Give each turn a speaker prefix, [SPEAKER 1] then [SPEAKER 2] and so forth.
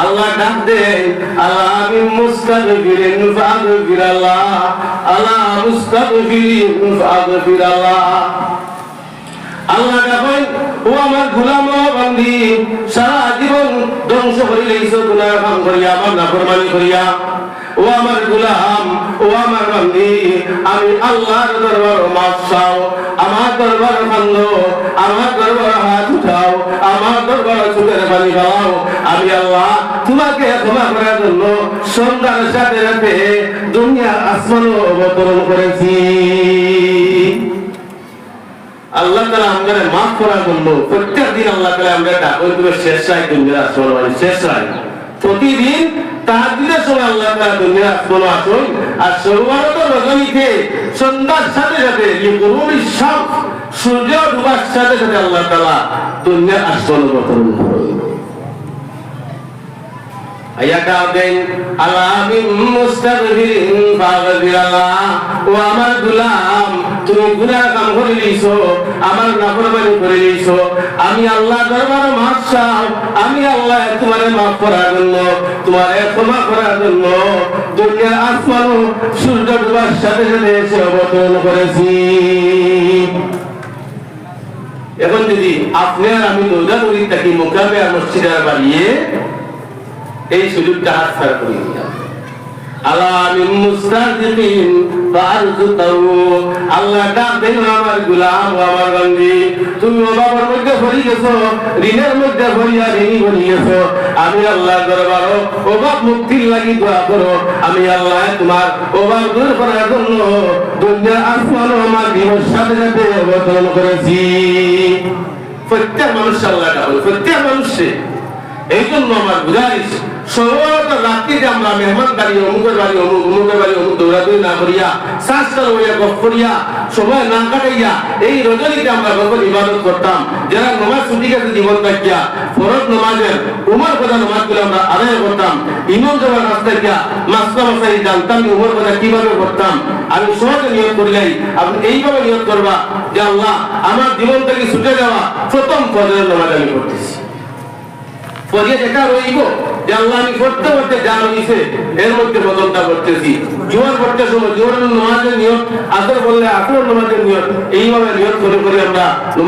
[SPEAKER 1] আল্লাহ ডাক দেন, আল্লাহ আমি মুস্তাগফিরিন ফাগফির আল্লাহ, আল্লাহ মুস্তাগফিরিন ফাগফির আল্লাহ। আল্লাহ ডাকেন, ও আমার গোলাম ও বান্দি, সারা জীবন ধ্বংস করে লইছো গুনাহ কাম করিয়া, আমার নাফরমানি করিয়া। ও আমার গোলাম, ও আমার বান্দি, আমি আল্লাহর দরবারে মাফ চাও, আমার দরবারে কান্দো, আমার দরবারে হাত উঠাও, আমার দরবারে চোখের পানি খাও। আমি আল্লাহ তোমাকে ক্ষমা করার জন্য সন্ধ্যার সাথে রাতে দুনিয়া আসমানও অবতরণ করেছি। আল্লাহ তাআলা আমাদের মাফ করার জন্য প্রত্যেক দিন আল্লাহ তাআলা আমরা ডাকো, তুমি শেষ রাত দুনিয়ার আসমান মানে শেষ রাত প্রতিদিন তাহাজ্জুদের সময় আল্লাহ তাআলা দুনিয়ার আসমান আসুন। আর সর্বরত রজনীতে সন্ধ্যার সাথে সাথে লিকুরুনি শামস, সূর্য ডুবার সাথে সাথে আল্লাহ তাআলা দুনিয়ার আসমান অবতরণ করেন। আয়াটা দেন, আল্লাহ আমি মুস্তাগফিরিন ফাগফির আল্লাহ, ও আমার গোলাম তুমি গুনাহ কাম করে লইছো, আমার নাফরমানি করে লইছো, আমি আল্লাহ দরবারে মাফ চাও। আমি আল্লাহ তোমারে মাফ করার জন্য, তোমারে ক্ষমা করার জন্য দুনিয়ার আসমান ও সূর্য ডুবার সাথে সাথে এসে অবতরণ করেছি। এখন যদি আপনি আর আমি রোজাদুরি থাকি মোকাবে আর মসজিদের বাড়িয়ে এই সুযোগটা হাতছাড়া করে দিলাম। আল্লাহ আমি মুস্তাগফিরিন ফারজুতাহু, আল্লাহ ডাক দেন আমার গোলাম ও আমার বান্দি, তুমি অভাবের মধ্যে পড়ে গেছো, ঋণের মধ্যে পড়িয়া ঋণী বনি গেছো। আমি আল্লাহ দরবারে অভাব মুক্তির লাগি দোয়া করো। আমি আল্লাহ তোমার অভাব দূর করার জন্য দুনিয়ার আসমান ও মাগরিবের সাথে সাথে অবতরণ করেছি। প্রত্যেক মানুষ আল্লাহ ডাকে, প্রত্যেক মানুষে। এই জন্য আমার গুজারিশ, সর্বদা রাত্রিতে আমরা মেহমান বাড়ি অমুকের বাড়ি অমুকের বাড়ি অমুক দৌড়াদৌড়ি না করিয়া, শাস্ত্র হইয়া গপ করিয়া, সময় না কাটাইয়া এই রজনীতে আমরা গল্প ইবাদত করতাম। যারা নমাজ ছুটি গেছে জীবন থাকিয়া ফরজ নমাজের উমর কথা নমাজগুলো আমরা আদায় করতাম। ইমাম যাওয়ার রাস্তায় গিয়া মাস্তা মাসাই জানতাম উমর কথা কিভাবে করতাম। আমি সহজে নিয়ত করিলাই, আপনি এইভাবে নিয়ত করবা যে আল্লাহ আমার জীবন থেকে ছুটে যাওয়া প্রথম ফজরের নামাজ আমি করতেছি। পরে যেটা রইব যে আল্লাহ আমি করতে করতে যা রয়েছে এর মধ্যে বদলটা করতেছি। জোয়ার করতে সময় জোয়ার নামাজের নিয়ত, আসর বললে আসর নামাজের নিয়ত, এইভাবে নিয়ত করে করে আমরা